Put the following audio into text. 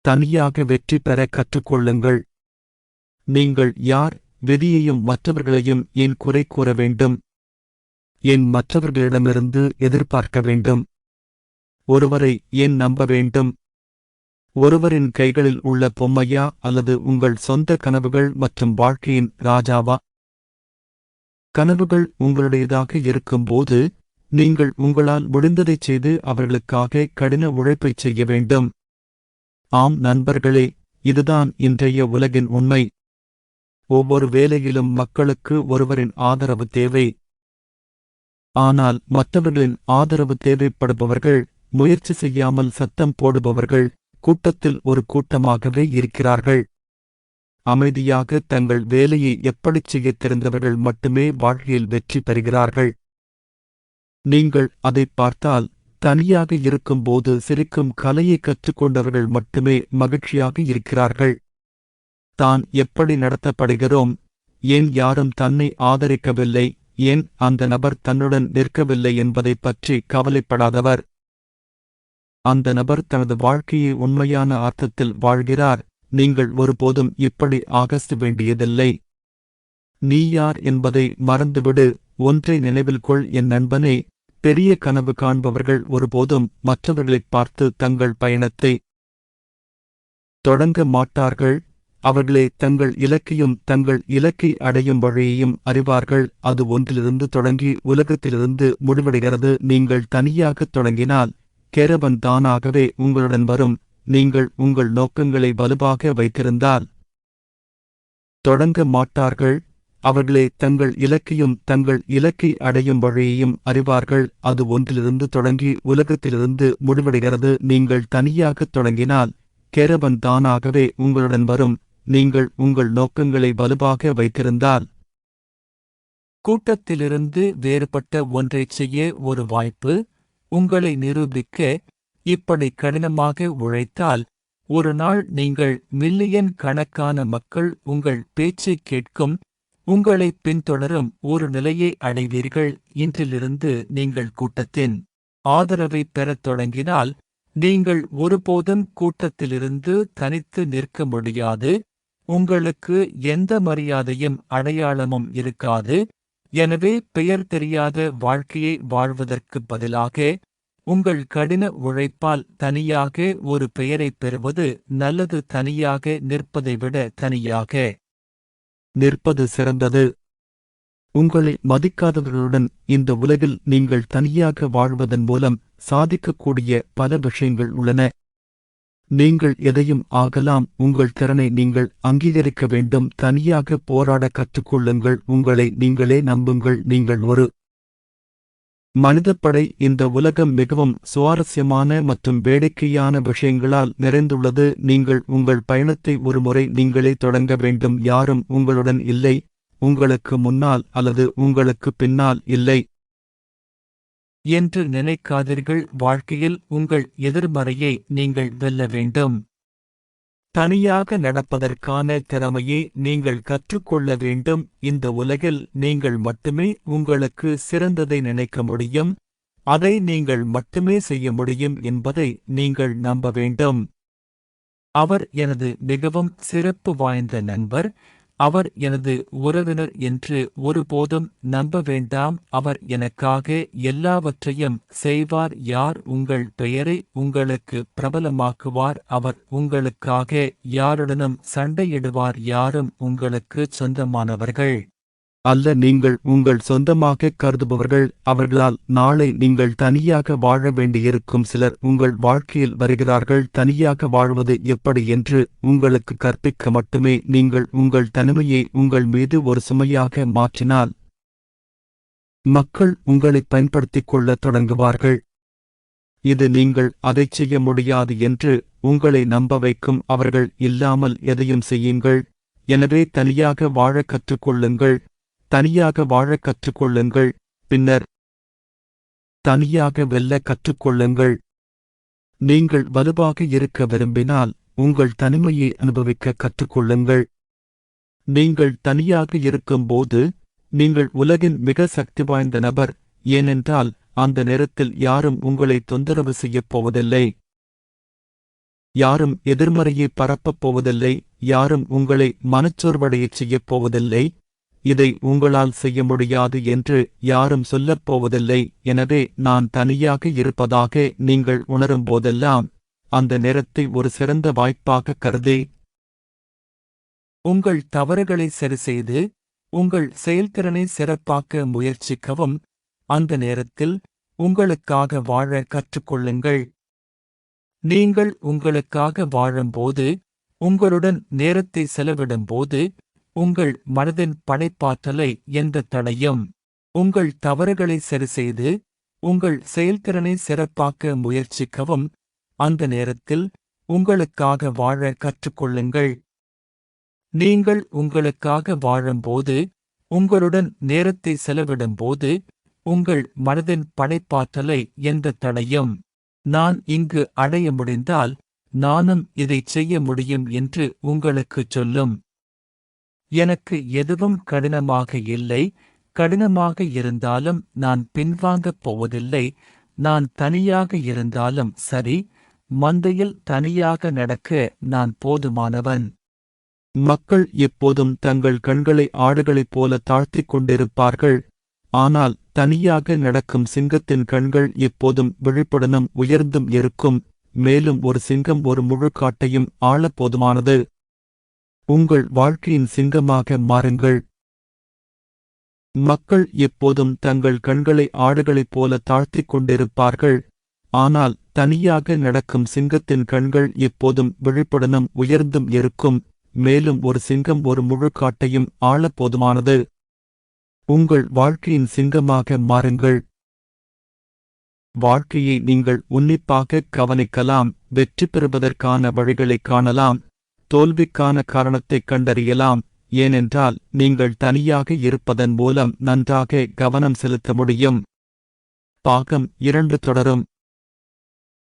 தனியாக வெற்றி பெற கற்றுக்கொள்ளுங்கள். நீங்கள் யார்? விதியையும் மற்றவர்களையும் ஏன் குறை கூற வேண்டும்? ஏன் மற்றவர்களிடமிருந்து எதிர்பார்க்க வேண்டும்? ஒருவரை ஏன் நம்ப வேண்டும்? ஒருவரின் கைகளில் உள்ள பொம்மையா அல்லது உங்கள் சொந்த கனவுகள் மற்றும் வாழ்க்கையின் ராஜாவா? கனவுகள் உங்களுடையதாக இருக்கும்போது நீங்கள் உங்களால் முடிந்ததைச் செய்து அவர்களுக்காக கடின உழைப்பைச் செய்ய வேண்டும். ஆம் நண்பர்களே, இதுதான் இன்றைய உலகின் உண்மை. ஒவ்வொரு வேலையிலும் மக்களுக்கு ஒருவரின் ஆதரவு தேவை. ஆனால் மற்றவர்களின் ஆதரவு தேவைப்படுபவர்கள் முயற்சி செய்யாமல் சத்தம் போடுபவர்கள் கூட்டத்தில் ஒரு கூட்டமாகவே இருக்கிறார்கள். அமைதியாக தங்கள் வேலையை எப்படிச் செய்யத் தெரிந்தவர்கள் மட்டுமே வாழ்க்கையில் வெற்றி பெறுகிறார்கள். நீங்கள் அதைப் பார்த்தால், தனியாக இருக்கும்போது சிரிக்கும் கலையை கற்றுக்கொண்டவர்கள் மட்டுமே மகிழ்ச்சியாக இருக்கிறார்கள். தான் எப்படி நடத்தப்படுகிறோம், ஏன் யாரும் தன்னை ஆதரிக்கவில்லை, ஏன் அந்த நபர் தன்னுடன் நிற்கவில்லை என்பதைப் பற்றி கவலைப்படாதவர். அந்த நபர் தனது வாழ்க்கையை உண்மையான அர்த்தத்தில் வாழ்கிறார். நீங்கள் ஒருபோதும் இப்படி ஆக வேண்டியதில்லை. நீ யார் என்பதை மறந்துவிடு. ஒன்றை நினைவில் கொள் என் நண்பனே, பெரிய கனவு காண்பவர்கள் ஒருபோதும் மற்றவர்களைப் பார்த்து தங்கள் பயணத்தை தொடங்க மாட்டார்கள். அவர்களே தங்கள் இலக்கையும் தங்கள் இலக்கை அடையும் வழியையும் அறிவார்கள். அது ஒன்றிலிருந்து தொடங்கி உலகத்திலிருந்து முடிவடைகிறது. நீங்கள் தனியாகத் தொடங்கினால் கேரவன் தானாகவே உங்களுடன் வரும். நீங்கள் உங்கள் நோக்கங்களை வலுவாக வைத்திருந்தால் தொடங்க மாட்டார்கள். அவர்களே தங்கள் இலக்கையும் தங்கள் இலக்கை அடையும் வழியையும் அறிவார்கள். அது ஒன்றிலிருந்து தொடங்கி உலகத்திலிருந்து முடிவடைகிறது. நீங்கள் தனியாகத் தொடங்கினால் கேரவன் தானாகவே உங்களுடன் வரும். நீங்கள் உங்கள் நோக்கங்களை வலுவாக வைத்திருந்தால் கூட்டத்திலிருந்து வேறுபட்ட ஒன்றைச் செய்ய ஒரு வாய்ப்பு உங்களை நிரூபிக்க. இப்படி கடினமாக உழைத்தால் ஒரு நாள் நீங்கள் மில்லியன் கணக்கான மக்கள் உங்கள் பேச்சைக் கேட்கும், உங்களை பின்தொடரும் ஒரு நிலையை அடைவீர்கள். இன்றிலிருந்து நீங்கள் கூட்டத்தின் ஆதரவைப் பெறத் தொடங்கினால் நீங்கள் ஒருபோதும் கூட்டத்திலிருந்து தனித்து நிற்க முடியாது. உங்களுக்கு எந்த மரியாதையும் அடையாளமும் இருக்காது. எனவே பெயர் தெரியாத வாழ்க்கையை வாழ்வதற்குப் பதிலாக உங்கள் கடின உழைப்பால் தனியாக ஒரு பெயரைப் பெறுவது நல்லது. தனியாக நிற்பதை விட தனியாக நிற்பது சிறந்தது. உங்களை மதிக்காதவர்களுடன் இந்த உலகில் நீங்கள் தனியாக வாழ்வதன் மூலம் சாதிக்கக்கூடிய பல விஷயங்கள் உள்ளன. நீங்கள் எதையும் ஆகலாம். உங்கள் திறனை நீங்கள் அங்கீகரிக்க வேண்டும். தனியாக போராட கற்றுக்கொள்ளுங்கள். உங்களை நீங்களே நம்புங்கள். நீங்கள் ஒரு மனிதப்படை. இந்த உலகம் மிகவும் சுவாரஸ்யமான மற்றும் வேடிக்கையான விஷயங்களால் நிறைந்துள்ளது. நீங்கள் உங்கள் பயணத்தை ஒருமுறை நீங்களே தொடங்க வேண்டும். யாரும் உங்களுடன் இல்லை, உங்களுக்கு முன்னால் அல்லது உங்களுக்கு பின்னால் இல்லை என்று நினைக்காதீர்கள். வாழ்க்கையில் உங்கள் எதிர்மறையை நீங்கள் வெல்ல வேண்டும். தனியாக நடப்பதற்கான திறமையை நீங்கள் கற்றுக்கொள்ள வேண்டும். இந்த உலகில் நீங்கள் மட்டுமே உங்களுக்கு சிறந்ததை நினைக்க முடியும். அதை நீங்கள் மட்டுமே செய்ய முடியும் என்பதை நீங்கள் நம்ப வேண்டும். அவர் எனது மிகவும் சிறப்பு வாய்ந்த நண்பர், அவர் எனது உறவினர் என்று ஒருபோதும் நம்ப வேண்டாம். அவர் எனக்காக எல்லாவற்றையும் செய்வார். யார் உங்கள் பெயரை உங்களுக்கு பிரபலமாக்குவார்? அவர் உங்களுக்காக யாருடனும் சண்டையிடுவார்? யாரும் உங்களுக்கு சொந்தமானவர்கள் அல்ல. நீங்கள் உங்கள் சொந்தமாக கருதுபவர்கள். அவர்களால் நாளை நீங்கள் தனியாக வாழ வேண்டியிருக்கும். சிலர் உங்கள் வாழ்க்கையில் வருகிறார்கள். தனியாக வாழ்வது எப்படி என்று உங்களுக்கு கற்பிக்க மட்டுமே. நீங்கள் உங்கள் தனிமையை உங்கள் மீது ஒரு சுமையாக மாற்றினால் மக்கள் உங்களை பயன்படுத்திக் கொள்ளத் தொடங்குவார்கள். இது நீங்கள் அதைச் செய்ய முடியாது என்று உங்களை நம்ப வைக்கும். அவர்கள் இல்லாமல் எதையும் செய்யுங்கள். எனவே தனியாக வாழக் கற்றுக்கொள்ளுங்கள். தனியாக வாழக் கற்றுக்கொள்ளுங்கள். பின்னர் தனியாக வெல்ல கற்றுக்கொள்ளுங்கள். நீங்கள் வலுவாக இருக்க விரும்பினால் உங்கள் தனிமையை அனுபவிக்க கற்றுக்கொள்ளுங்கள். நீங்கள் தனியாக இருக்கும்போது நீங்கள் உலகின் மிக சக்தி வாய்ந்த நபர். ஏனென்றால் அந்த நேரத்தில் யாரும் உங்களை தொந்தரவு செய்யப் போவதில்லை. யாரும் எதிர்மறையை பரப்பப் போவதில்லை, யாரும் உங்களை மனச்சோர்வடையச் செய்யப் போவதில்லை, இதை உங்களால் செய்ய முடியாது என்று யாரும் சொல்லப் போவதில்லை. எனவே நான் தனியாக இருப்பதாக நீங்கள் உணரும் போதெல்லாம் அந்த நேரத்தை ஒரு சிறந்த வாய்ப்பாக கருதி உங்கள் தவறுகளை சரிசெய்து உங்கள் செயல்திறனை சிறப்பாக்க முயற்சிக்கவும். அந்த நேரத்தில் உங்களுக்காக வாழ கற்றுக்கொள்ளுங்கள். நீங்கள் உங்களுக்காக வாழும்போது, உங்களுடன் நேரத்தை செலவிடும்போது, உங்கள் மனதின் படைப்பாற்றலை எந்த தடையும் உங்கள் தவறுகளை சரிசெய்து உங்கள் செயல்திறனை சிறப்பாக்க முயற்சிக்கவும். அந்த நேரத்தில் உங்களுக்காக வாழ கற்றுக்கொள்ளுங்கள். நீங்கள் உங்களுக்காக வாழும்போது, உங்களுடன் நேரத்தை செலவிடும்போது, உங்கள் மனதின் படைப்பாற்றலை எந்த தடையும் நான் இங்கு அடைய முடிந்தால் நானும் இதைச் செய்ய முடியும் என்று உங்களுக்குச் சொல்லும். எனக்கு எதுவும் கடினமாக இல்லை, கடினமாக இருந்தாலும் நான் பின்வாங்கப் போவதில்லை, நான் தனியாக இருந்தாலும் சரி, மந்தையில் தனியாக நடக்க நான் போதுமானவன். மக்கள் எப்போதும் தங்கள் கண்களை ஆடுகளைப் போல தாழ்த்திக் கொண்டிருப்பார்கள், ஆனால் தனியாக நடக்கும் சிங்கத்தின் கண்கள் எப்போதும் விழிப்புடனும் உயர்ந்தும் இருக்கும். மேலும் ஒரு சிங்கம் ஒரு முழு காட்டையும் ஆளப் போதுமானது. உங்கள் வாழ்க்கையின் சிங்கமாக மாறுங்கள். மக்கள் எப்போதும் தங்கள் கண்களை ஆடுகளைப் போல தாழ்த்திக் கொண்டிருப்பார்கள், ஆனால் தனியாக நடக்கும் சிங்கத்தின் கண்கள் எப்போதும் விழிப்புடனும் உயர்ந்தும் இருக்கும். மேலும் ஒரு சிங்கம் ஒரு முழு காட்டையும் ஆளப் போதுமானது. உங்கள் வாழ்க்கையின் சிங்கமாக மாறுங்கள். வாழ்க்கையை நீங்கள் உன்னிப்பாக கவனிக்கலாம், வெற்றி பெறுவதற்கான வழிகளைக் காணலாம், தோல்விக்கான காரணத்தைக் கண்டறியலாம். ஏனென்றால் நீங்கள் தனியாக இருப்பதன் மூலம் நன்றாக கவனம் செலுத்த முடியும். பாகம் 2 தொடரும்.